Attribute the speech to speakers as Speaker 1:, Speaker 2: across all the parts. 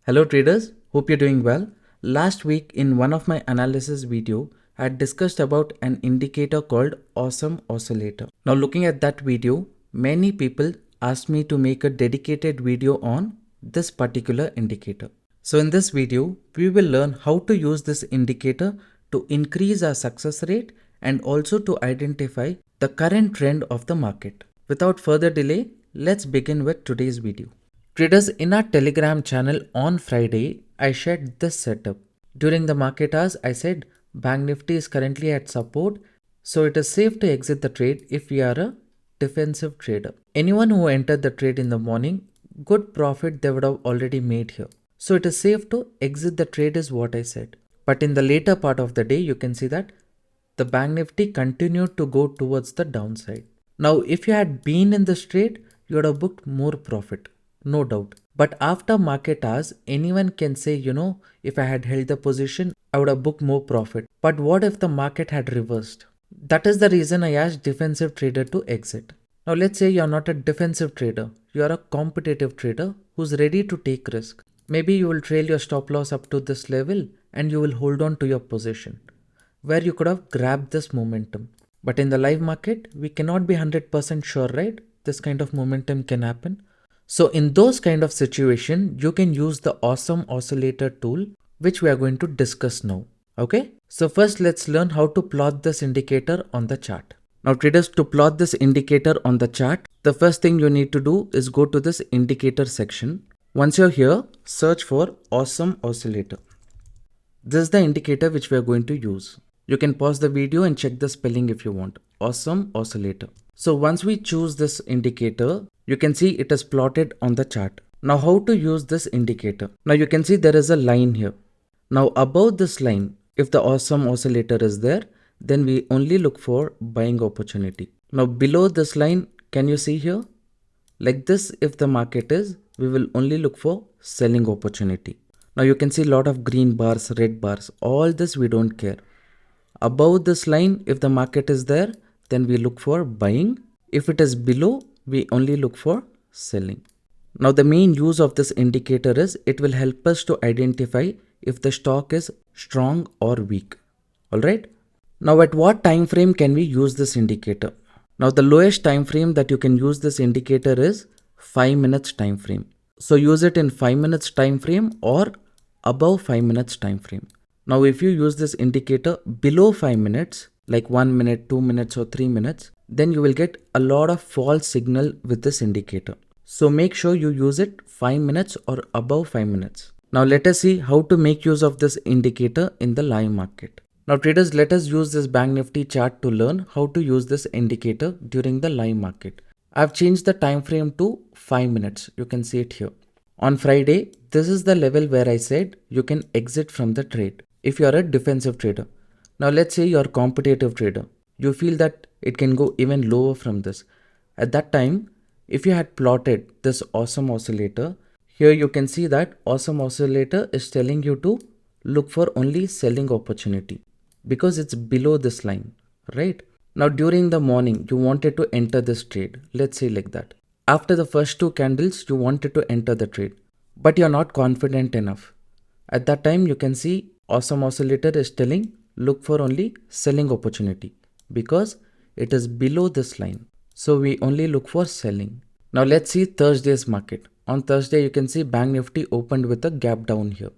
Speaker 1: Hello traders, hope you're doing well. Last week in one of my analysis video, I had discussed about an indicator called Awesome Oscillator. Now looking at that video, many people asked me to make a dedicated video on this particular indicator. So in this video, we will learn how to use this indicator to increase our success rate and also to identify the current trend of the market. Without further delay, let's begin with today's video. Traders, in our Telegram channel on Friday, I shared this setup. During the market hours, I said Bank Nifty is currently at support, so it is safe to exit the trade if we are a defensive trader. Anyone who entered the trade in the morning, good profit they would have already made here. So it is safe to exit the trade is what I said. But in the later part of the day, you can see that the Bank Nifty continued to go towards the downside. Now, if you had been in this trade, you would have booked more profit. No doubt. But after market hours, anyone can say, if I had held the position, I would have booked more profit. But what if the market had reversed? That is the reason I asked defensive trader to exit. Now let's say you're not a defensive trader. You're a competitive trader who's ready to take risk. Maybe you will trail your stop loss up to this level and you will hold on to your position where you could have grabbed this momentum. But in the live market, we cannot be 100% sure, right? This kind of momentum can happen. So in those kind of situation, you can use the Awesome Oscillator tool, which we are going to discuss now. Okay. So first let's learn how to plot this indicator on the chart. Now traders, to plot this indicator on the chart, the first thing you need to do is go to this indicator section. Once you're here, search for Awesome Oscillator. This is the indicator which we are going to use. You can pause the video and check the spelling if you want. Awesome Oscillator. So once we choose this indicator, you can see it is plotted on the chart. Now how to use this indicator? Now you can see there is a line here. Now above this line, if the Awesome Oscillator is there, then we only look for buying opportunity. Now below this line, can you see here? Like this, if the market is, we will only look for selling opportunity. Now you can see a lot of green bars, red bars, all this we don't care. Above this line, if the market is there, then we look for buying. If it is below, we only look for selling. Now the main use of this indicator is it will help us to identify if the stock is strong or weak. Alright. Now at what time frame can we use this indicator? Now the lowest time frame that you can use this indicator is 5 minutes time frame. So use it in 5 minutes time frame or above 5 minutes time frame. Now if you use this indicator below 5 minutes, like 1 minute, 2 minutes or 3 minutes, then you will get a lot of false signal with this indicator. So make sure you use it 5 minutes or above 5 minutes. Now let us see how to make use of this indicator in the live market. Now traders, let us use this Bank Nifty chart to learn how to use this indicator during the live market. I've changed the time frame to 5 minutes. You can see it here. On Friday, this is the level where I said you can exit from the trade if you are a defensive trader. Now let's say you're a competitive trader. You feel that it can go even lower from this. At that time, if you had plotted this Awesome Oscillator, here you can see that Awesome Oscillator is telling you to look for only selling opportunity because it's below this line, right? Now during the morning, you wanted to enter this trade. Let's say like that. After the first two candles, you wanted to enter the trade, but you're not confident enough. At that time, you can see Awesome Oscillator is telling look for only selling opportunity because it is below this line. So we only look for selling. Now let's see Thursday's market. On Thursday, you can see Bank Nifty opened with a gap down here.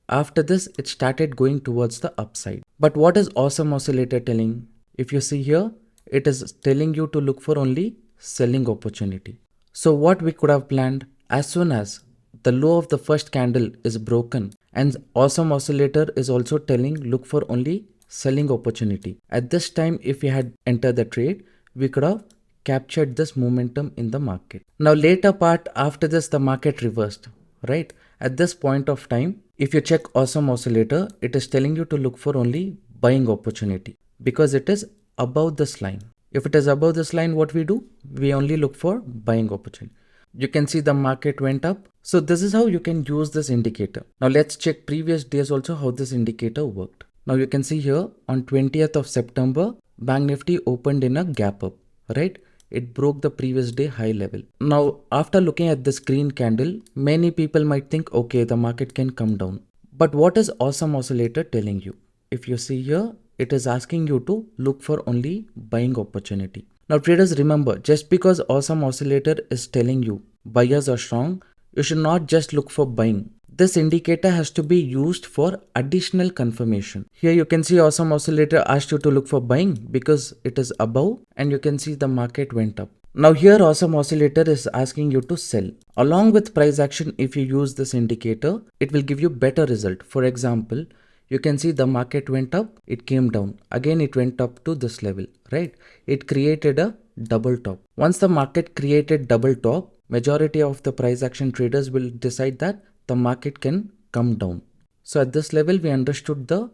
Speaker 1: After this, it started going towards the upside. But what is Awesome Oscillator telling? If you see here, it is telling you to look for only selling opportunity. So what we could have planned, as soon as the low of the first candle is broken and Awesome Oscillator is also telling look for only selling opportunity. At this time, if we had entered the trade, we could have captured this momentum in the market. Now later part, after this, the market reversed, right? At this point of time, if you check Awesome Oscillator, it is telling you to look for only buying opportunity because it is above this line. If it is above this line, what we do? We only look for buying opportunity. You can see the market went up. So this is how you can use this indicator. Now let's check previous days also how this indicator worked. Now you can see here on 20th of September, Bank Nifty opened in a gap up, right? it broke the previous day high level. Now, after looking at this green candle, many people might think, okay, the market can come down. But what is Awesome Oscillator telling you? If you see here, it is asking you to look for only buying opportunity. Now traders, remember, just because Awesome Oscillator is telling you buyers are strong, you should not just look for buying. This indicator has to be used for additional confirmation. Here you can see Awesome Oscillator asked you to look for buying because it is above and you can see the market went up. Now here Awesome Oscillator is asking you to sell. Along with price action, if you use this indicator, it will give you better result. For example, you can see the market went up, it came down. Again, it went up to this level, right? It created a double top. Once the market created double top, majority of the price action traders will decide that the market can come down. So at this level, we understood the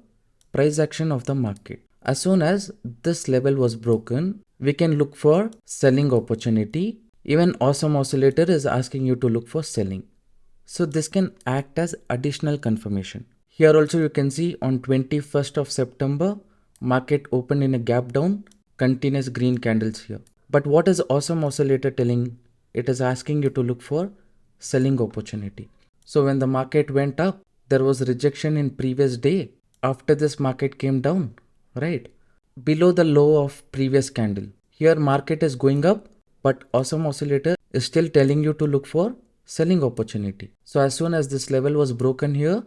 Speaker 1: price action of the market. As soon as this level was broken, we can look for selling opportunity. Even Awesome Oscillator is asking you to look for selling. So this can act as additional confirmation. Here also you can see on 21st of September, market opened in a gap down, continuous green candles here. But what is Awesome Oscillator telling? It is asking you to look for selling opportunity. So when the market went up, there was rejection in previous day. After this market came down, right? Below the low of previous candle. Here market is going up, but Awesome Oscillator is still telling you to look for selling opportunity. So as soon as this level was broken here,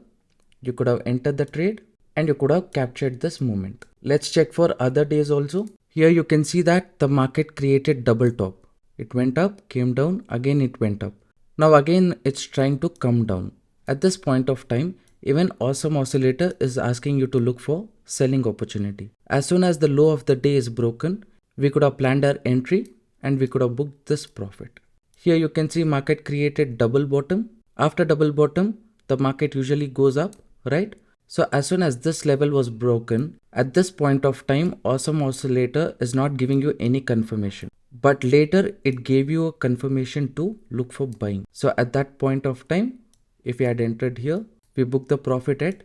Speaker 1: you could have entered the trade and you could have captured this movement. Let's check for other days also. Here you can see that the market created double top. It went up, came down, again it went up. Now again it's trying to come down. At this point of time, even Awesome Oscillator is asking you to look for selling opportunity. As soon as the low of the day is broken, we could have planned our entry and we could have booked this profit. Here you can see market created double bottom. After double bottom, the market usually goes up, right? So as soon as this level was broken, at this point of time, Awesome Oscillator is not giving you any confirmation. But later it gave you a confirmation to look for buying. So at that point of time, if you had entered here, we booked the profit at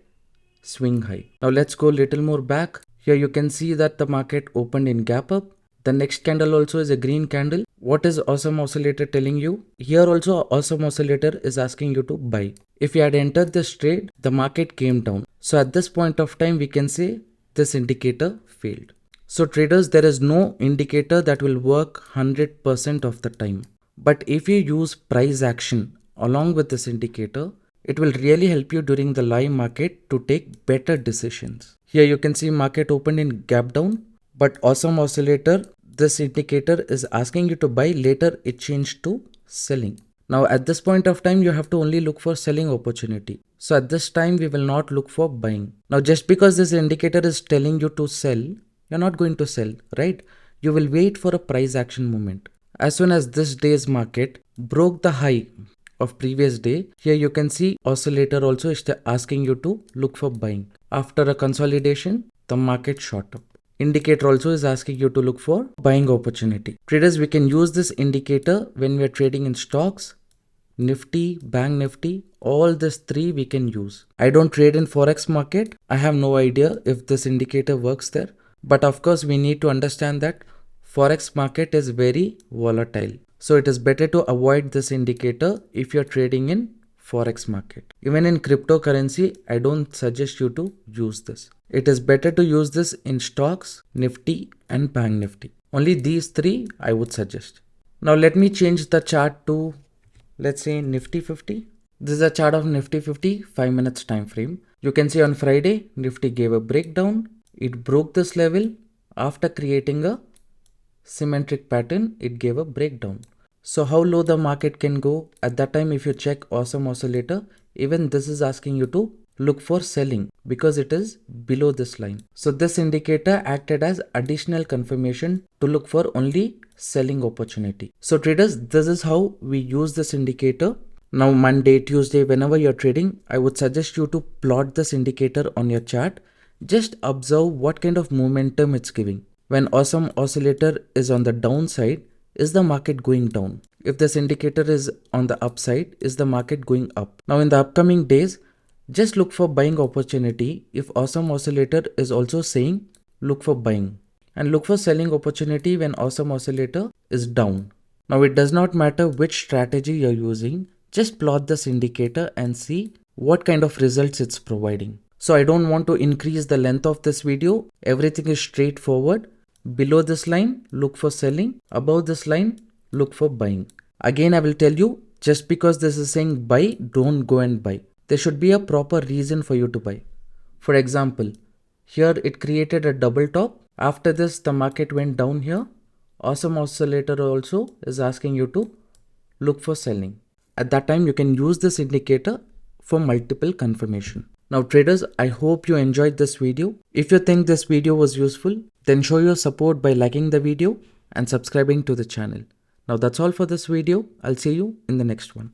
Speaker 1: swing high. Now let's go a little more back. Here you can see that the market opened in gap up. The next candle also is a green candle. What is Awesome Oscillator telling you? Here also Awesome Oscillator is asking you to buy. If you had entered this trade, the market came down. So at this point of time, we can say this indicator failed. So traders, there is no indicator that will work 100% of the time. But if you use price action along with this indicator, it will really help you during the live market to take better decisions. Here you can see market opened in gap down, but Awesome Oscillator, this indicator is asking you to buy. Later it changed to selling. Now at this point of time, you have to only look for selling opportunity. So at this time, we will not look for buying. Now just because this indicator is telling you to sell, you're not going to sell, right? You will wait for a price action movement. As soon as this day's market broke the high of previous day, here you can see Oscillator also is asking you to look for buying. After a consolidation, the market shot up. Indicator also is asking you to look for buying opportunity. Traders, we can use this indicator when we are trading in stocks, Nifty, Bank Nifty, all these three we can use. I don't trade in Forex market. I have no idea if this indicator works there. But of course, we need to understand that Forex market is very volatile. So it is better to avoid this indicator if you're trading in Forex market. Even in cryptocurrency, I don't suggest you to use this. It is better to use this in stocks, Nifty and Bank Nifty. Only these three I would suggest. Now let me change the chart to, let's say, Nifty 50. This is a chart of Nifty 50 5 minutes time frame. You can see on Friday, Nifty gave a breakdown. It broke this level. After creating a symmetric pattern, it gave a breakdown. So how low the market can go? At that time, if you check Awesome Oscillator, even this is asking you to look for selling because it is below this line. So this indicator acted as additional confirmation to look for only selling opportunity. So traders, this is how we use this indicator. Now Monday, Tuesday, whenever you're trading, I would suggest you to plot this indicator on your chart. Just observe what kind of momentum it's giving. When Awesome Oscillator is on the downside, is the market going down? If this indicator is on the upside, is the market going up? Now in the upcoming days, just look for buying opportunity if Awesome Oscillator is also saying look for buying. and look for selling opportunity when Awesome Oscillator is down. Now it does not matter which strategy you're using, just plot this indicator and see what kind of results it's providing. So I don't want to increase the length of this video. Everything is straightforward. Below this line, look for selling. Above this line, look for buying. Again, I will tell you, just because this is saying buy, don't go and buy. There should be a proper reason for you to buy. For example, here it created a double top. After this, the market went down here. Awesome Oscillator also is asking you to look for selling. At that time, you can use this indicator for multiple confirmation. Now traders, I hope you enjoyed this video. If you think this video was useful, then show your support by liking the video and subscribing to the channel. Now that's all for this video. I'll see you in the next one.